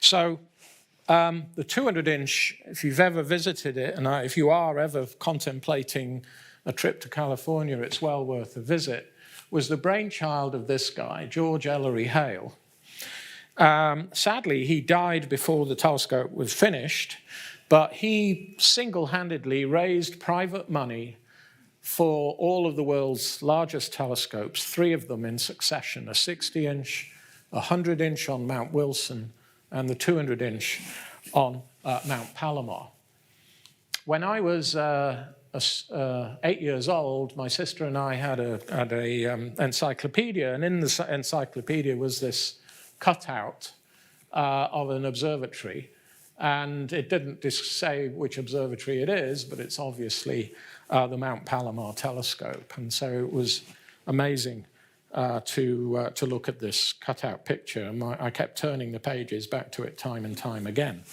So the 200-inch, if you've ever visited it, and if you are ever contemplating a trip to California, it's well worth a visit, was the brainchild of this guy, George Ellery Hale. Sadly, he died before the telescope was finished, but he single-handedly raised private money for all of the world's largest telescopes, 3 of them in succession, a 60-inch, a 100-inch on Mount Wilson, and the 200-inch on Mount Palomar. When I was 8 years old, my sister and I had a encyclopedia, and in the encyclopedia was this cutout of an observatory. And it didn't say which observatory it is, but it's obviously the Mount Palomar telescope. And so it was amazing to look at this cutout picture. And I kept turning the pages back to it time and time again.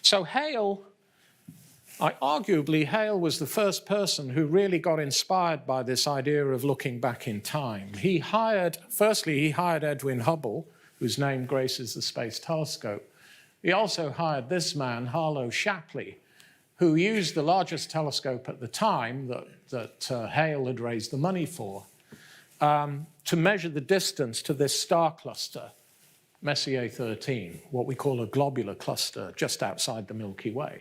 So Hale, arguably, Hale was the first person who really got inspired by this idea of looking back in time. Firstly, he hired Edwin Hubble, whose name graces the Space Telescope. He also hired this man, Harlow Shapley, who used the largest telescope at the time that Hale had raised the money for, to measure the distance to this star cluster, Messier 13, what we call a globular cluster just outside the Milky Way.